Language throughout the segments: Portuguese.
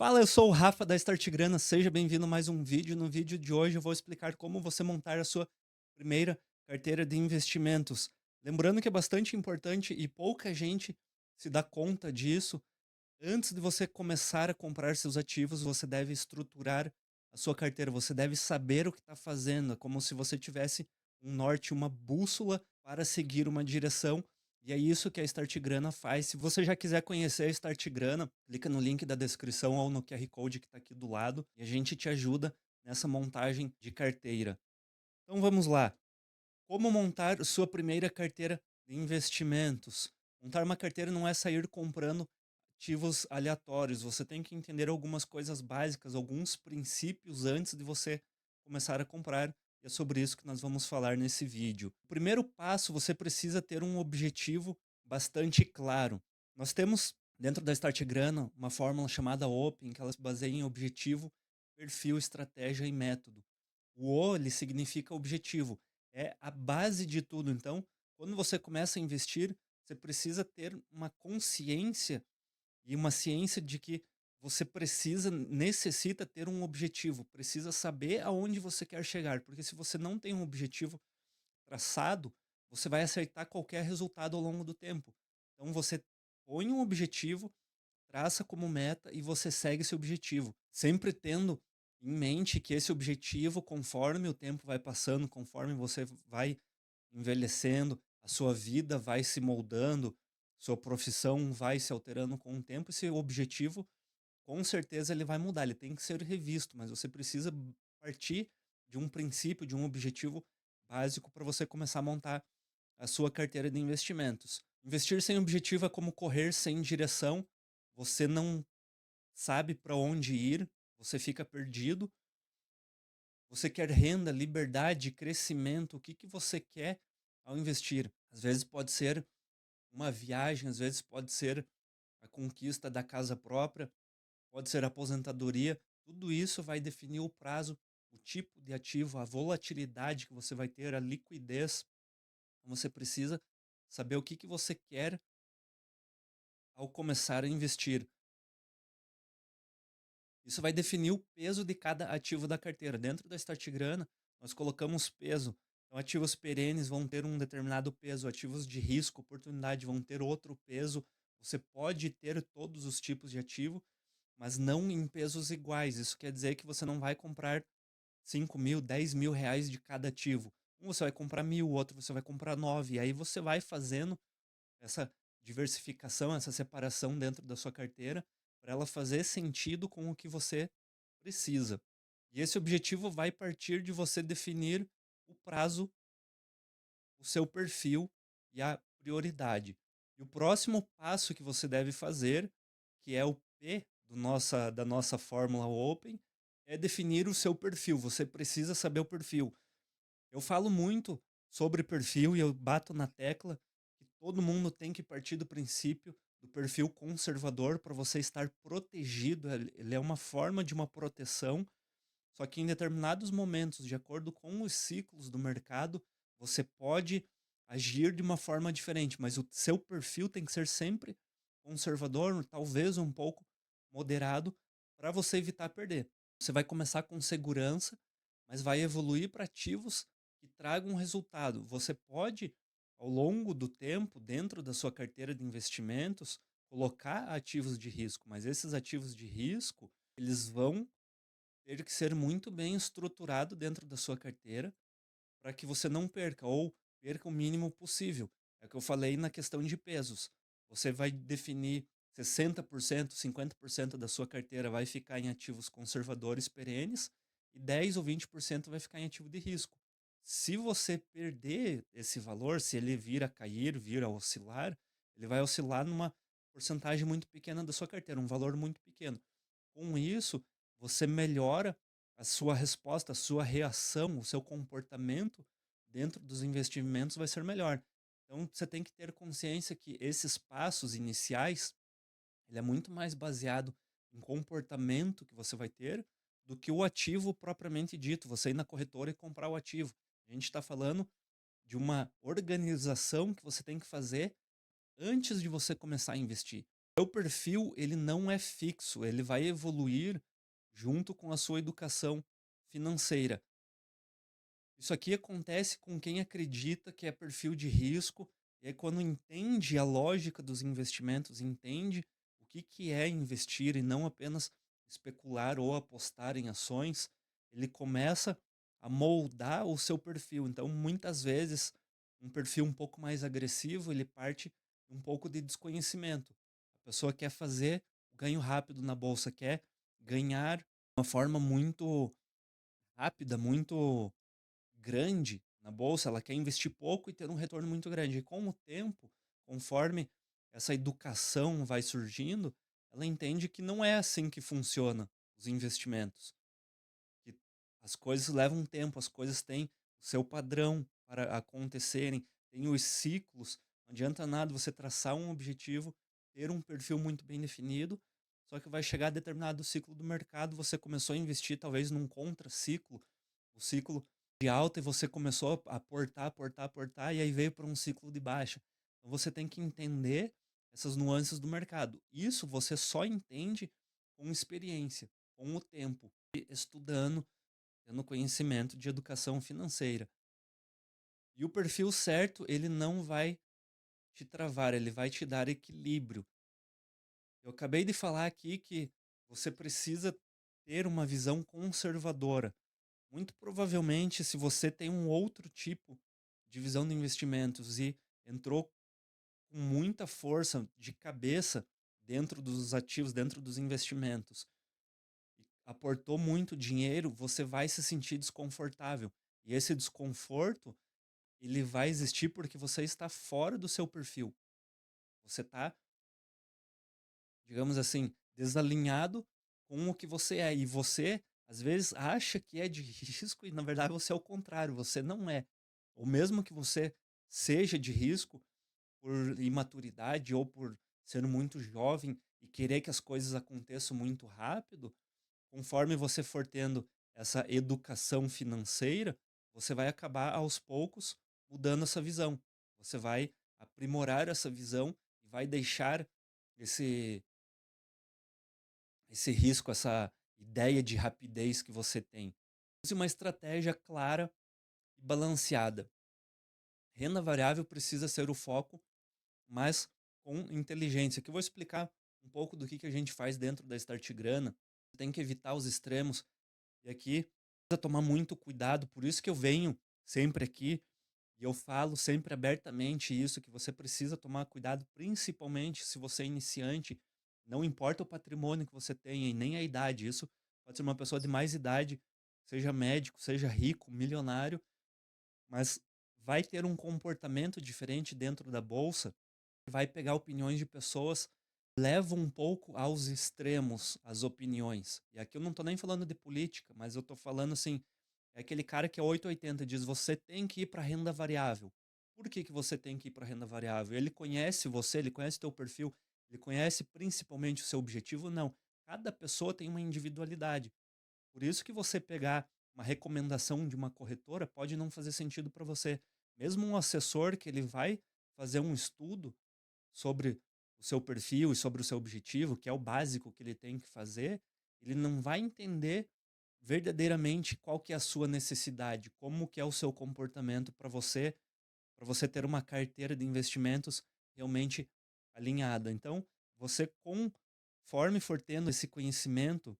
Fala, eu sou o Rafa da Start Grana, seja bem-vindo a mais um vídeo. No vídeo de hoje eu vou explicar como você montar a sua primeira carteira de investimentos. Lembrando que é bastante importante e pouca gente se dá conta disso. Antes de você começar a comprar seus ativos, você deve estruturar a sua carteira, você deve saber o que está fazendo, é como se você tivesse um norte, uma bússola para seguir uma direção. E é isso que a Start Grana faz. Se você já quiser conhecer a Start Grana, clica no link da descrição ou no QR Code que está aqui do lado e a gente te ajuda nessa montagem de carteira. Então vamos lá. Como montar sua primeira carteira de investimentos? Montar uma carteira não é sair comprando ativos aleatórios. Você tem que entender algumas coisas básicas, alguns princípios antes de você começar a comprar. E é sobre isso que nós vamos falar nesse vídeo. O primeiro passo, você precisa ter um objetivo bastante claro. Nós temos dentro da Start Grana uma fórmula chamada OPEN, que ela se baseia em objetivo, perfil, estratégia e método. O O, ele significa objetivo, é a base de tudo. Então, quando você começa a investir, você precisa ter uma consciência e uma ciência de que você necessita ter um objetivo, precisa saber aonde você quer chegar, porque se você não tem um objetivo traçado, você vai acertar qualquer resultado ao longo do tempo. Então você põe um objetivo, traça como meta e você segue esse objetivo, sempre tendo em mente que esse objetivo, conforme o tempo vai passando, conforme você vai envelhecendo, a sua vida vai se moldando, sua profissão vai se alterando com o tempo, esse objetivo, com certeza, ele vai mudar, ele tem que ser revisto, mas você precisa partir de um princípio, de um objetivo básico para você começar a montar a sua carteira de investimentos. Investir sem objetivo é como correr sem direção, você não sabe para onde ir, você fica perdido. Você quer renda, liberdade, crescimento, o que que você quer ao investir? Às vezes pode ser uma viagem, às vezes pode ser a conquista da casa própria, pode ser aposentadoria. Tudo isso vai definir o prazo, o tipo de ativo, a volatilidade que você vai ter, a liquidez. Então você precisa saber o que que você quer ao começar a investir. Isso vai definir o peso de cada ativo da carteira. Dentro da Start Grana, nós colocamos peso. Então, ativos perenes vão ter um determinado peso, ativos de risco, oportunidade vão ter outro peso. Você pode ter todos os tipos de ativo, mas não em pesos iguais. Isso quer dizer que você não vai comprar 5.000, 10.000 reais de cada ativo. Um você vai comprar 1.000, o outro você vai comprar 9. E aí você vai fazendo essa diversificação, essa separação dentro da sua carteira, para ela fazer sentido com o que você precisa. E esse objetivo vai partir de você definir o prazo, o seu perfil e a prioridade. E o próximo passo que você deve fazer, que é o P da nossa fórmula Open, é definir o seu perfil. Você precisa saber o perfil. Eu falo muito sobre perfil e eu bato na tecla que todo mundo tem que partir do princípio do perfil conservador para você estar protegido. Ele é uma forma de uma proteção, só que em determinados momentos, de acordo com os ciclos do mercado, você pode agir de uma forma diferente, mas o seu perfil tem que ser sempre conservador, talvez um pouco moderado, para você evitar perder. Você vai começar com segurança, mas vai evoluir para ativos que tragam resultado. Você pode, ao longo do tempo, dentro da sua carteira de investimentos, colocar ativos de risco, mas esses ativos de risco, eles vão ter que ser muito bem estruturado dentro da sua carteira para que você não perca ou perca o mínimo possível. É o que eu falei na questão de pesos. Você vai definir 60%, 50% da sua carteira vai ficar em ativos conservadores perenes e 10 ou 20% vai ficar em ativo de risco. Se você perder esse valor, se ele vir a cair, vir a oscilar, ele vai oscilar numa porcentagem muito pequena da sua carteira, um valor muito pequeno. Com isso, você melhora a sua resposta, a sua reação, o seu comportamento dentro dos investimentos vai ser melhor. Então, você tem que ter consciência que esses passos iniciais, ele é muito mais baseado em comportamento que você vai ter do que o ativo propriamente dito, você ir na corretora e comprar o ativo. A gente está falando de uma organização que você tem que fazer antes de você começar a investir. O perfil, ele não é fixo, ele vai evoluir junto com a sua educação financeira. Isso aqui acontece com quem acredita que é perfil de risco, e aí quando entende a lógica dos investimentos, entende o que que é investir e não apenas especular ou apostar em ações, ele começa a moldar o seu perfil. Então, muitas vezes, um perfil um pouco mais agressivo, ele parte de um pouco de desconhecimento. A pessoa quer fazer o ganho rápido na bolsa, quer ganhar de uma forma muito rápida, muito grande na bolsa, ela quer investir pouco e ter um retorno muito grande. E com o tempo, conforme essa educação vai surgindo, ela entende que não é assim que funciona os investimentos, que as coisas levam tempo, as coisas têm o seu padrão para acontecerem, tem os ciclos. Não adianta nada você traçar um objetivo, ter um perfil muito bem definido, só que vai chegar a determinado ciclo do mercado, você começou a investir talvez num contraciclo, o ciclo de alta e você começou a aportar, aportar, aportar, e aí veio para um ciclo de baixa. Então você tem que entender essas nuances do mercado. Isso você só entende com experiência, com o tempo, e estudando, tendo conhecimento de educação financeira. E o perfil certo, ele não vai te travar, ele vai te dar equilíbrio. Eu acabei de falar aqui que você precisa ter uma visão conservadora. Muito provavelmente, se você tem um outro tipo de visão de investimentos e entrou com muita força de cabeça dentro dos ativos, dentro dos investimentos, e aportou muito dinheiro, você vai se sentir desconfortável. E esse desconforto, ele vai existir porque você está fora do seu perfil. Você está, digamos assim, desalinhado com o que você é. E você, às vezes, acha que é de risco e, na verdade, você é o contrário, você não é. Ou mesmo que você seja de risco por imaturidade ou por ser muito jovem e querer que as coisas aconteçam muito rápido, conforme você for tendo essa educação financeira, você vai acabar aos poucos mudando essa visão. Você vai aprimorar essa visão e vai deixar esse esse risco, essa ideia de rapidez que você tem. Use uma estratégia clara e balanceada. Renda variável precisa ser o foco, mas com inteligência. Que eu vou explicar um pouco do que a gente faz dentro da Start Grana. Tem que evitar os extremos. E aqui precisa tomar muito cuidado. Por isso que eu venho sempre aqui e eu falo sempre abertamente isso, que você precisa tomar cuidado, principalmente se você é iniciante. Não importa o patrimônio que você tenha e nem a idade. Isso pode ser uma pessoa de mais idade, seja médico, seja rico, milionário, mas vai ter um comportamento diferente dentro da bolsa, vai pegar opiniões de pessoas, leva um pouco aos extremos as opiniões. E aqui eu não estou nem falando de política, mas eu estou falando assim, é aquele cara que é 880 diz, você tem que ir para renda variável. Por que que você tem que ir para renda variável? Ele conhece você, ele conhece teu perfil, ele conhece principalmente o seu objetivo? Não. Cada pessoa tem uma individualidade. Por isso que você pegar uma recomendação de uma corretora pode não fazer sentido para você. Mesmo um assessor que ele vai fazer um estudo sobre o seu perfil e sobre o seu objetivo, que é o básico que ele tem que fazer, ele não vai entender verdadeiramente qual que é a sua necessidade, como que é o seu comportamento para você ter uma carteira de investimentos realmente alinhada. Então, você conforme for tendo esse conhecimento,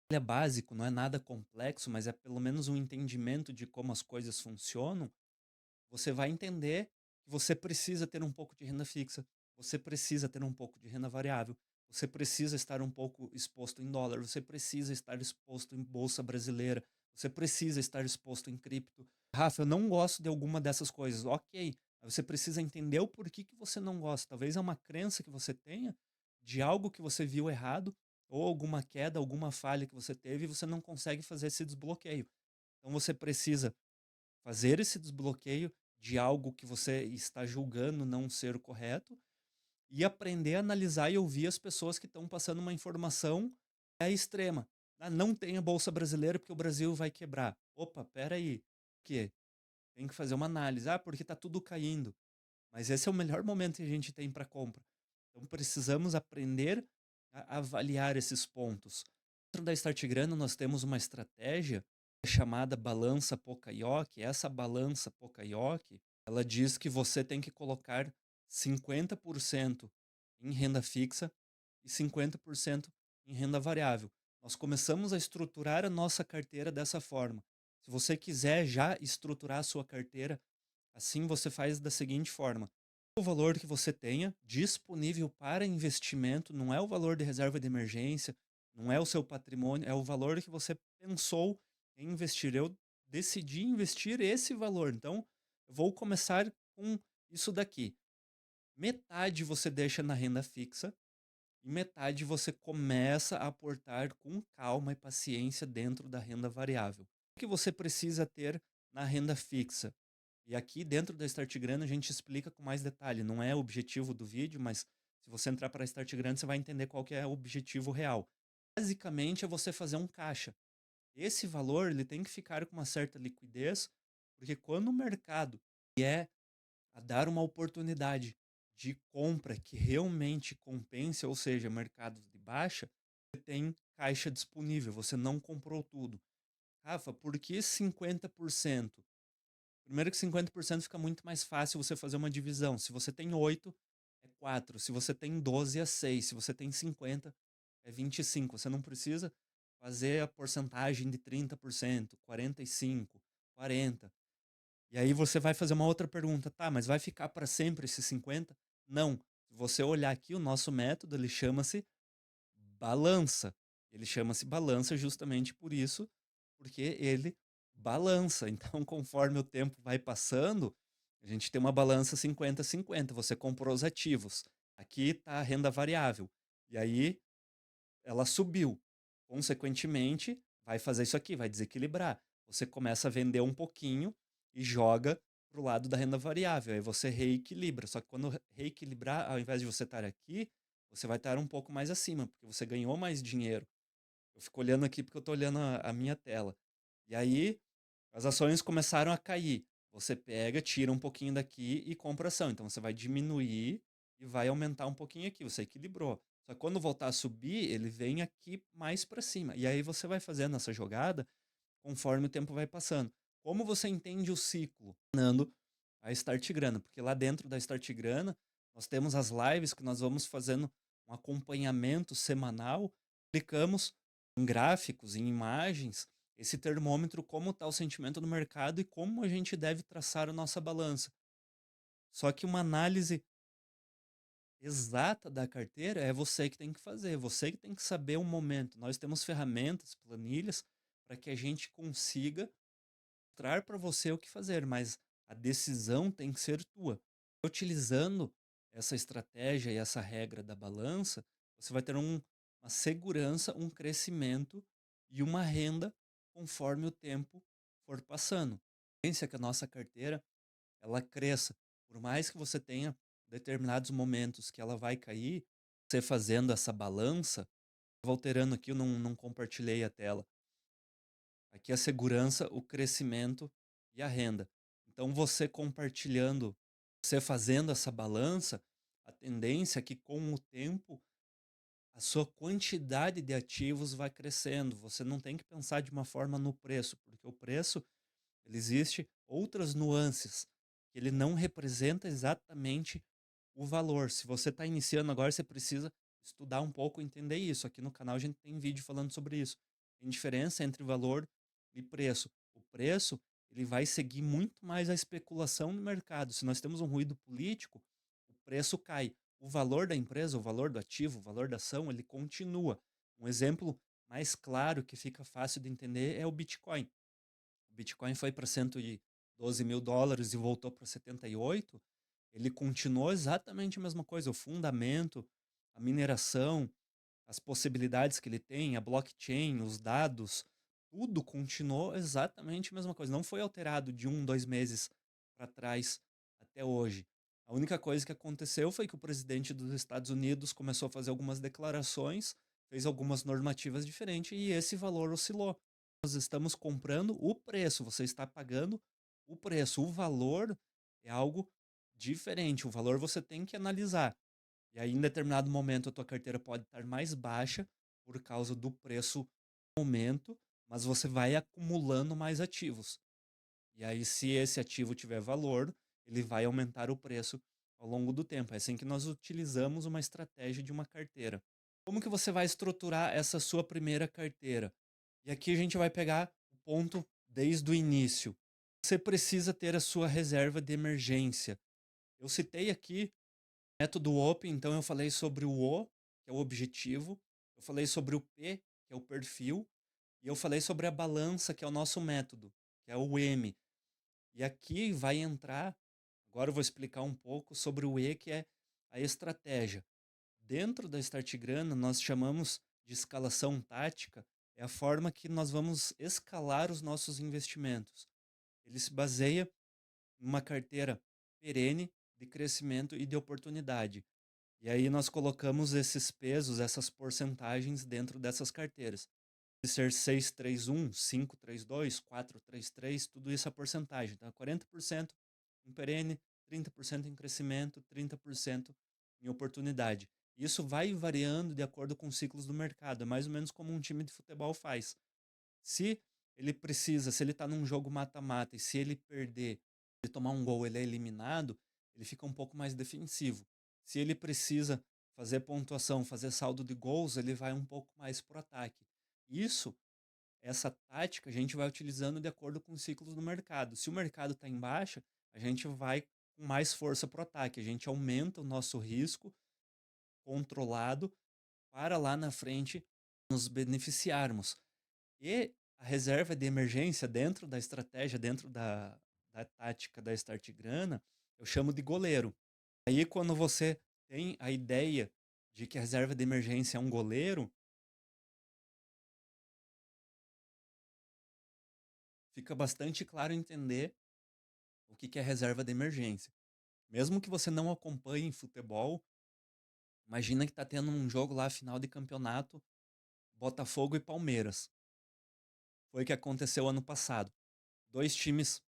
ele é básico, não é nada complexo, mas é pelo menos um entendimento de como as coisas funcionam, você vai entender que você precisa ter um pouco de renda fixa, você precisa ter um pouco de renda variável, você precisa estar um pouco exposto em dólar, você precisa estar exposto em bolsa brasileira, você precisa estar exposto em cripto. Rafa, eu não gosto de alguma dessas coisas. Ok, mas você precisa entender o porquê que você não gosta. Talvez é uma crença que você tenha de algo que você viu errado, ou alguma queda, alguma falha que você teve e você não consegue fazer esse desbloqueio. Então você precisa fazer esse desbloqueio de algo que você está julgando não ser o correto e aprender a analisar e ouvir as pessoas que estão passando uma informação extrema. Ah, não tem a Bolsa Brasileira porque o Brasil vai quebrar. Opa, peraí. O quê? Tem que fazer uma análise. Ah, porque está tudo caindo. Mas esse é o melhor momento que a gente tem para compra. Então precisamos aprender a avaliar esses pontos. Dentro da Startgrana nós temos uma estratégia chamada balança Pocayoke. Essa balança Pocayoke, ela diz que você tem que colocar 50% em renda fixa e 50% em renda variável. Nós começamos a estruturar a nossa carteira dessa forma. Se você quiser já estruturar a sua carteira, assim você faz da seguinte forma: o valor que você tenha disponível para investimento não é o valor de reserva de emergência, não é o seu patrimônio, é o valor que você pensou em investir. Eu decidi investir esse valor, então eu vou começar com isso daqui. Metade você deixa na renda fixa e metade você começa a aportar com calma e paciência dentro da renda variável. O que você precisa ter na renda fixa? E aqui dentro da Start Grana a gente explica com mais detalhe. Não é o objetivo do vídeo, mas se você entrar para a Start Grana você vai entender qual que é o objetivo real. Basicamente é você fazer um caixa. Esse valor ele tem que ficar com uma certa liquidez, porque quando o mercado vier a dar uma oportunidade de compra que realmente compense, ou seja, mercados de baixa, você tem caixa disponível, você não comprou tudo. Rafa, por que 50%? Primeiro que 50% fica muito mais fácil você fazer uma divisão. Se você tem 8, é 4. Se você tem 12, é 6. Se você tem 50, é 25. Você não precisa fazer a porcentagem de 30%, 45, 40. E aí você vai fazer uma outra pergunta, tá, mas vai ficar para sempre esses 50? Não. Se você olhar aqui, o nosso método, ele chama-se balança. Ele chama-se balança justamente por isso, porque ele balança. Então, conforme o tempo vai passando, a gente tem uma balança 50-50. Você comprou os ativos. Aqui está a renda variável. E aí ela subiu. Consequentemente, vai fazer isso aqui, vai desequilibrar. Você começa a vender um pouquinho e joga para o lado da renda variável. Aí você reequilibra. Só que quando reequilibrar, ao invés de você estar aqui, você vai estar um pouco mais acima, porque você ganhou mais dinheiro. Eu fico olhando aqui porque eu estou olhando a minha tela. E aí, as ações começaram a cair. Você pega, tira um pouquinho daqui e compra ação. Então você vai diminuir e vai aumentar um pouquinho aqui. Você equilibrou. Só que quando voltar a subir, ele vem aqui mais para cima. E aí você vai fazendo essa jogada conforme o tempo vai passando. Como você entende o ciclo? Ensinando a Start Grana, porque lá dentro da Start Grana nós temos as lives que nós vamos fazendo um acompanhamento semanal, aplicamos em gráficos, em imagens, esse termômetro, como está o sentimento do mercado e como a gente deve traçar a nossa balança. Só que uma análise exata da carteira é você que tem que fazer, você que tem que saber o momento. Nós temos ferramentas, planilhas, para que a gente consiga mostrar para você o que fazer, mas a decisão tem que ser tua. Utilizando essa estratégia e essa regra da balança, você vai ter uma segurança, um crescimento e uma renda conforme o tempo for passando. A tendência é que a nossa carteira ela cresça. Por mais que você tenha determinados momentos que ela vai cair, você fazendo essa balança, vou alterando aqui, eu não compartilhei a tela. Aqui a segurança, o crescimento e a renda. Então você compartilhando, você fazendo essa balança, a tendência é que com o tempo a sua quantidade de ativos vai crescendo. Você não tem que pensar de uma forma no preço, porque o preço ele existe outras nuances que ele não representa exatamente o valor. Se você está iniciando agora, você precisa estudar um pouco, entender isso. Aqui no canal a gente tem vídeo falando sobre isso. Tem diferença entre valor e preço. O preço ele vai seguir muito mais a especulação no mercado. Se nós temos um ruído político, o preço cai. O valor da empresa, o valor do ativo, o valor da ação, ele continua. Um exemplo mais claro que fica fácil de entender é o Bitcoin. O Bitcoin foi para 112 mil dólares e voltou para 78, ele continuou exatamente a mesma coisa. O fundamento, a mineração, as possibilidades que ele tem, a blockchain, os dados, tudo continuou exatamente a mesma coisa. Não foi alterado de 2 meses para trás até hoje. A única coisa que aconteceu foi que o presidente dos Estados Unidos começou a fazer algumas declarações, fez algumas normativas diferentes e esse valor oscilou. Nós estamos comprando o preço, você está pagando o preço. O valor é algo diferente. O valor você tem que analisar. E aí, em determinado momento, a tua carteira pode estar mais baixa por causa do preço no momento, mas você vai acumulando mais ativos. E aí, se esse ativo tiver valor, ele vai aumentar o preço ao longo do tempo. É assim que nós utilizamos uma estratégia de uma carteira. Como que você vai estruturar essa sua primeira carteira? E aqui a gente vai pegar o ponto desde o início. Você precisa ter a sua reserva de emergência. Eu citei aqui o método OPE, então eu falei sobre o O, que é o objetivo, eu falei sobre o P, que é o perfil, e eu falei sobre a balança, que é o nosso método, que é o M. E aqui vai entrar, agora eu vou explicar um pouco sobre o E, que é a estratégia. Dentro da Startgrana, nós chamamos de escalação tática, é a forma que nós vamos escalar os nossos investimentos. Ele se baseia em uma carteira perene de crescimento e de oportunidade. E aí nós colocamos esses pesos, essas porcentagens dentro dessas carteiras. De ser 6-3-1, 5-3-2, 4-3-3, tudo isso é porcentagem. Então, é 40% em perene, 30% em crescimento, 30% em oportunidade. Isso vai variando de acordo com os ciclos do mercado. É mais ou menos como um time de futebol faz. Se ele precisa, se ele está num jogo mata-mata e se ele perder, ele tomar um gol, ele é eliminado, ele fica um pouco mais defensivo. Se ele precisa fazer pontuação, fazer saldo de gols, ele vai um pouco mais pro ataque. Isso, essa tática, a gente vai utilizando de acordo com os ciclos do mercado. Se o mercado está em baixa, a gente vai com mais força pro ataque. A gente aumenta o nosso risco controlado para lá na frente nos beneficiarmos. E a reserva de emergência dentro da estratégia, dentro da tática da Start Grana, eu chamo de goleiro. Aí quando você tem a ideia de que a reserva de emergência é um goleiro, fica bastante claro entender o que é reserva de emergência. Mesmo que você não acompanhe futebol, imagina que está tendo um jogo lá, final de campeonato, Botafogo e Palmeiras. Foi o que aconteceu ano passado. Dois times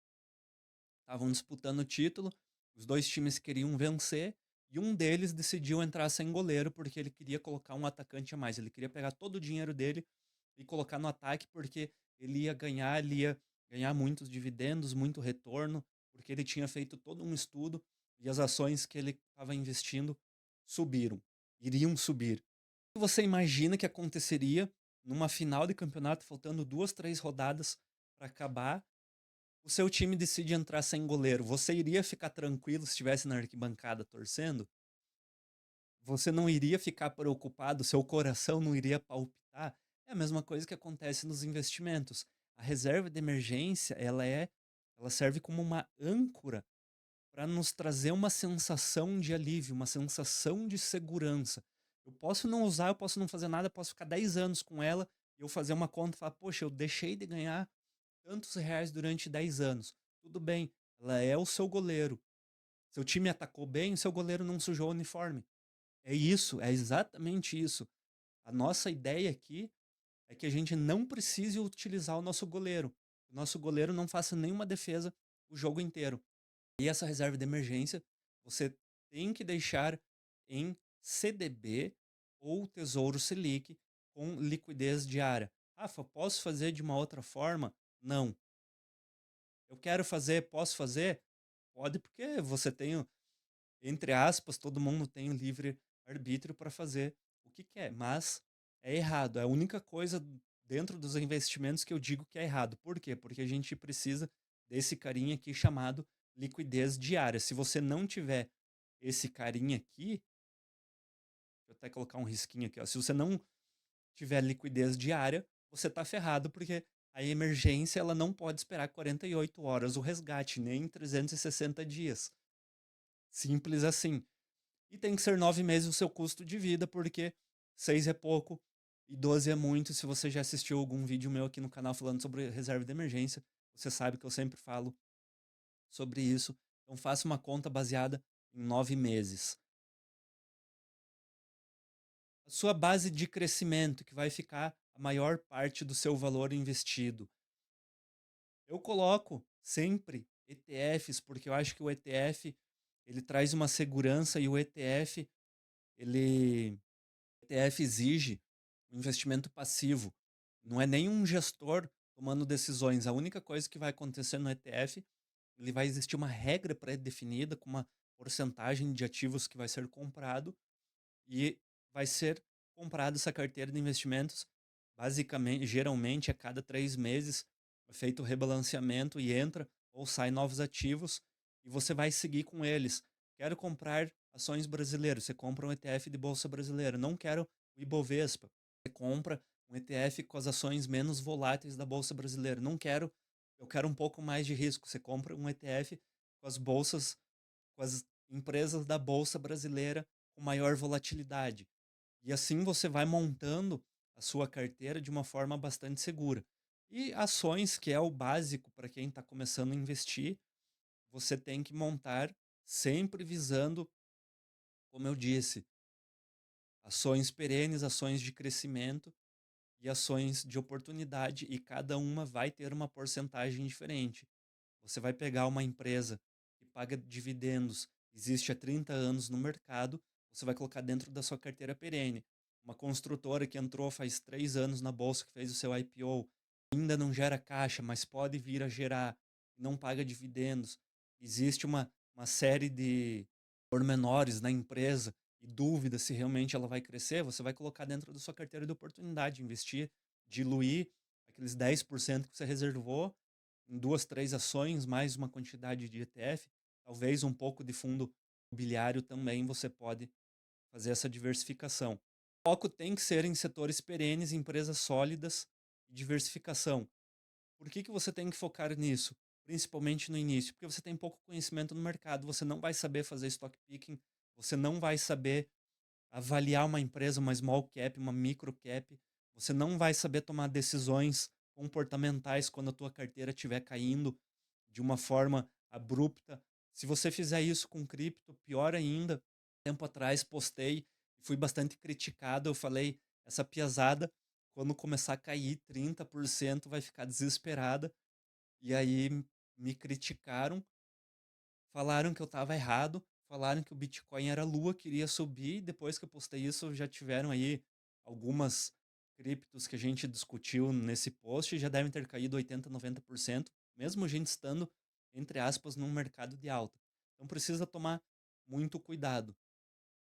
estavam disputando o título, os dois times queriam vencer e um deles decidiu entrar sem goleiro porque ele queria colocar um atacante a mais. Ele queria pegar todo o dinheiro dele e colocar no ataque porque ele ia ganhar muitos dividendos, muito retorno, porque ele tinha feito todo um estudo e as ações que ele estava investindo subiram, iriam subir. O que você imagina que aconteceria numa final de campeonato, faltando 2, 3 rodadas para acabar, o seu time decide entrar sem goleiro, você iria ficar tranquilo se estivesse na arquibancada torcendo? Você não iria ficar preocupado, seu coração não iria palpitar? É a mesma coisa que acontece nos investimentos. A reserva de emergência, ela serve como uma âncora para nos trazer uma sensação de alívio, uma sensação de segurança. Eu posso não usar, eu posso não fazer nada, eu posso ficar 10 anos com ela e eu fazer uma conta e falar, poxa, eu deixei de ganhar tantos reais durante 10 anos. Tudo bem, ela é o seu goleiro. Seu time atacou bem, o seu goleiro não sujou o uniforme. É isso, é exatamente isso. A nossa ideia aqui é que a gente não precise utilizar o nosso goleiro. O nosso goleiro não faça nenhuma defesa o jogo inteiro. E essa reserva de emergência, você tem que deixar em CDB ou Tesouro Selic com liquidez diária. Rafa, posso fazer de uma outra forma? Não. Eu quero fazer, posso fazer? Pode, porque você tem, entre aspas, todo mundo tem o livre arbítrio para fazer o que quer, mas é errado. É a única coisa dentro dos investimentos que eu digo que é errado. Por quê? Porque a gente precisa desse carinha aqui chamado liquidez diária. Se você não tiver esse carinha aqui, vou até colocar um risquinho aqui, ó. Se você não tiver liquidez diária, você tá ferrado, porque a emergência ela não pode esperar 48 horas o resgate, nem 360 dias. Simples assim. E tem que ser 9 meses o seu custo de vida, porque 6 é pouco e 12 é muito. Se você já assistiu algum vídeo meu aqui no canal falando sobre reserva de emergência, você sabe que eu sempre falo sobre isso. Então faça uma conta baseada em 9 meses. A sua base de crescimento, que vai ficar a maior parte do seu valor investido. Eu coloco sempre ETFs, porque eu acho que o ETF ele traz uma segurança e o ETF ele ETF exige um investimento passivo. Não é nem um gestor tomando decisões. A única coisa que vai acontecer no ETF, ele vai existir uma regra pré-definida com uma porcentagem de ativos que vai ser comprado e vai ser comprada essa carteira de investimentos, basicamente, geralmente a cada 3 meses, é feito o rebalanceamento e entra ou sai novos ativos e você vai seguir com eles. Quero comprar ações brasileiras, você compra um ETF de Bolsa Brasileira. Não quero o Ibovespa, você compra um ETF com as ações menos voláteis da Bolsa Brasileira. Não quero, eu quero um pouco mais de risco, você compra um ETF com as bolsas, com as empresas da Bolsa Brasileira com maior volatilidade. E assim você vai montando a sua carteira de uma forma bastante segura. E ações, que é o básico para quem está começando a investir, você tem que montar sempre visando, como eu disse, ações perenes, ações de crescimento e ações de oportunidade, e cada uma vai ter uma porcentagem diferente. Você vai pegar uma empresa que paga dividendos, existe há 30 anos no mercado, você vai colocar dentro da sua carteira perene. Uma construtora que entrou faz 3 anos na bolsa, que fez o seu IPO, ainda não gera caixa, mas pode vir a gerar, não paga dividendos. Existe uma série de pormenores na empresa e dúvida se realmente ela vai crescer, você vai colocar dentro da sua carteira de oportunidade, investir, diluir aqueles 10% que você reservou em 2, 3 ações, mais uma quantidade de ETF, talvez um pouco de fundo imobiliário também você pode fazer essa diversificação. O foco tem que ser em setores perenes, empresas sólidas e diversificação. Por que você tem que focar nisso? Principalmente no início, porque você tem pouco conhecimento no mercado, você não vai saber fazer stock picking, você não vai saber avaliar uma empresa, uma small cap, uma micro cap, você não vai saber tomar decisões comportamentais quando a tua carteira estiver caindo de uma forma abrupta. Se você fizer isso com cripto, pior ainda. Tempo atrás postei e fui bastante criticado. Eu falei, essa piazada, quando começar a cair 30%, vai ficar desesperada. E aí me criticaram, falaram que eu estava errado, falaram que o Bitcoin era lua, queria subir. Depois que eu postei isso, já tiveram aí algumas criptos que a gente discutiu nesse post, já devem ter caído 80, 90%, mesmo a gente estando, entre aspas, num mercado de alta. Então precisa tomar muito cuidado.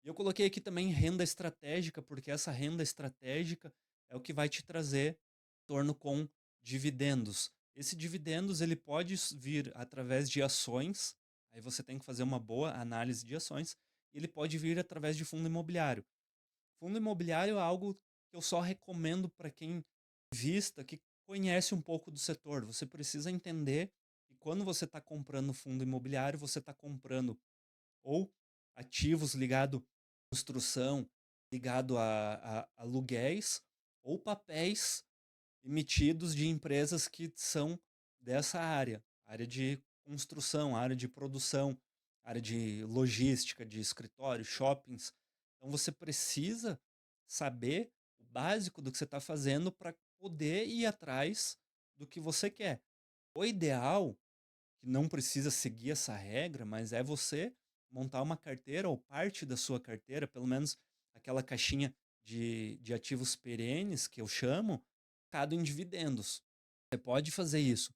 E eu coloquei aqui também renda estratégica, porque essa renda estratégica é o que vai te trazer retorno com dividendos. Esse dividendos ele pode vir através de ações, aí você tem que fazer uma boa análise de ações, e ele pode vir através de fundo imobiliário. Fundo imobiliário é algo que eu só recomendo para quem invista, que conhece um pouco do setor. Você precisa entender que quando você está comprando fundo imobiliário, você está comprando ou ativos ligados à construção, ligado a aluguéis, ou papéis emitidos de empresas que são dessa área de construção, área de produção, área de logística, de escritório, shoppings. Então você precisa saber o básico do que você está fazendo para poder ir atrás do que você quer. O ideal, que não precisa seguir essa regra, mas é você montar uma carteira ou parte da sua carteira, pelo menos aquela caixinha de ativos perenes, que eu chamo, focado em dividendos. Você pode fazer isso.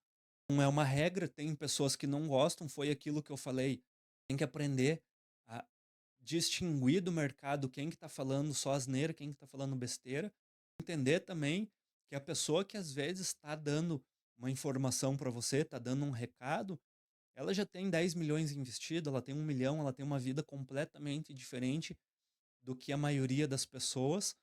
Não é uma regra, tem pessoas que não gostam, foi aquilo que eu falei. Tem que aprender a distinguir do mercado quem que está falando só asneira, quem que está falando besteira. Entender também que a pessoa que às vezes está dando uma informação para você, está dando um recado, ela já tem 10 milhões investido, ela tem 1 milhão, ela tem uma vida completamente diferente do que a maioria das pessoas.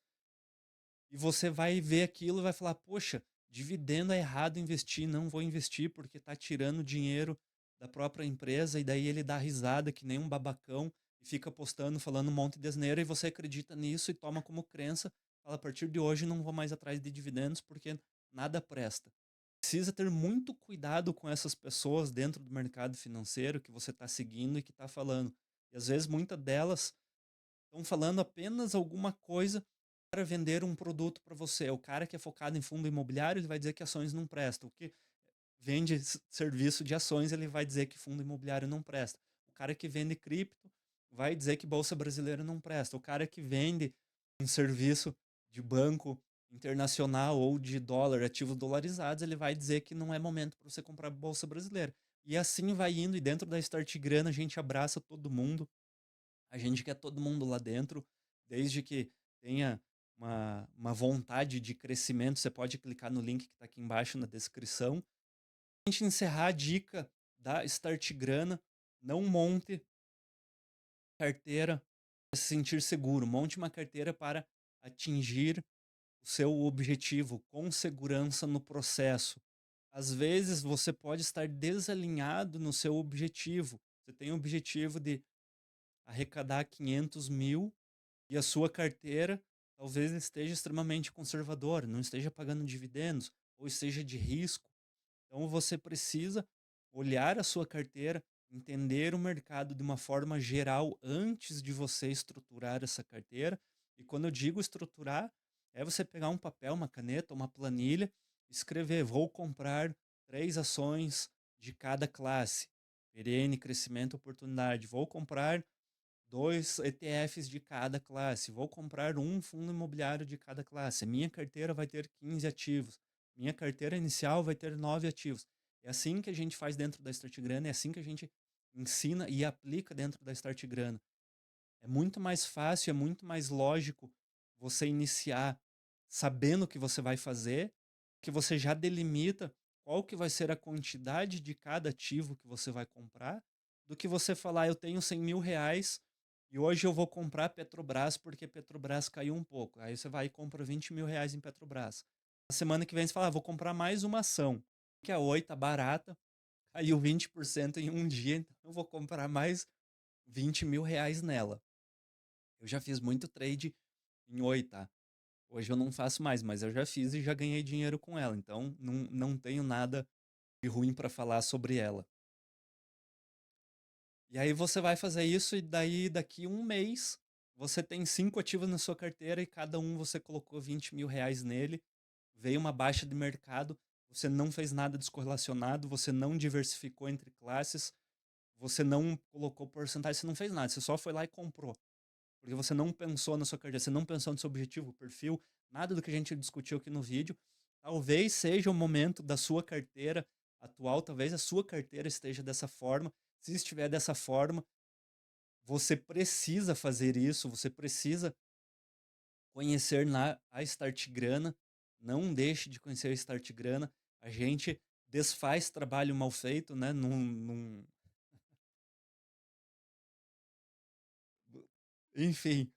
E você vai ver aquilo e vai falar: poxa, dividendo é errado investir, não vou investir porque está tirando dinheiro da própria empresa. E daí ele dá risada que nem um babacão e fica postando, falando um monte de asneira, e você acredita nisso e toma como crença. Fala: a partir de hoje não vou mais atrás de dividendos porque nada presta. Precisa ter muito cuidado com essas pessoas dentro do mercado financeiro que você está seguindo e que está falando. E às vezes muitas delas estão falando apenas alguma coisa para vender um produto para você. O cara que é focado em fundo imobiliário, ele vai dizer que ações não prestam. O que vende serviço de ações, ele vai dizer que fundo imobiliário não presta. O cara que vende cripto vai dizer que bolsa brasileira não presta. O cara que vende um serviço de banco internacional ou de dólar, ativos dolarizados, ele vai dizer que não é momento para você comprar bolsa brasileira. E assim vai indo, e dentro da Start Grana a gente abraça todo mundo, a gente quer todo mundo lá dentro, desde que tenha uma vontade de crescimento. Você pode clicar no link que está aqui embaixo na descrição. A gente encerrar a dica da Start Grana, não monte carteira para se sentir seguro, monte uma carteira para atingir o seu objetivo com segurança no processo. Às vezes você pode estar desalinhado no seu objetivo. Você tem o objetivo de arrecadar 500.000 e a sua carteira talvez esteja extremamente conservadora, não esteja pagando dividendos ou esteja de risco. Então você precisa olhar a sua carteira, entender o mercado de uma forma geral antes de você estruturar essa carteira. E quando eu digo estruturar, é você pegar um papel, uma caneta, uma planilha, escrever: vou comprar 3 ações de cada classe, perene, crescimento, oportunidade. Vou comprar 2 ETFs de cada classe. Vou comprar um fundo imobiliário de cada classe. Minha carteira vai ter 15 ativos. Minha carteira inicial vai ter 9 ativos. É assim que a gente faz dentro da Start Grana, é assim que a gente ensina e aplica dentro da Start Grana. É muito mais fácil, é muito mais lógico você iniciar sabendo o que você vai fazer, que você já delimita qual que vai ser a quantidade de cada ativo que você vai comprar, do que você falar: eu tenho 100.000 reais e hoje eu vou comprar Petrobras porque Petrobras caiu um pouco. Aí você vai e compra 20.000 reais em Petrobras. Na semana que vem você fala: vou comprar mais uma ação, que a Oi tá barata, caiu 20% em um dia, então eu vou comprar mais 20.000 reais nela. Eu já fiz muito trade em Oi, tá? Hoje eu não faço mais, mas eu já fiz e já ganhei dinheiro com ela, então não tenho nada de ruim para falar sobre ela. E aí você vai fazer isso e daí daqui um mês você tem 5 ativos na sua carteira e cada um você colocou 20.000 reais nele, veio uma baixa de mercado, você não fez nada descorrelacionado, você não diversificou entre classes, você não colocou porcentagem, você não fez nada, você só foi lá e comprou. Porque você não pensou na sua carreira, você não pensou no seu objetivo, perfil, nada do que a gente discutiu aqui no vídeo. Talvez seja o momento da sua carteira atual, talvez a sua carteira esteja dessa forma. Se estiver dessa forma, você precisa fazer isso, você precisa conhecer a Start Grana. Não deixe de conhecer a Start Grana. A gente desfaz trabalho mal feito, né? Enfim,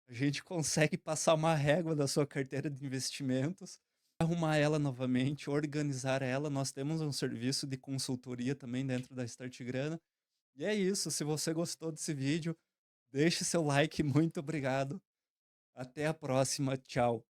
a gente consegue passar uma régua da sua carteira de investimentos, arrumar ela novamente, organizar ela. Nós temos um serviço de consultoria também dentro da Start Grana. E é isso. Se você gostou desse vídeo, deixe seu like. Muito obrigado. Até a próxima. Tchau.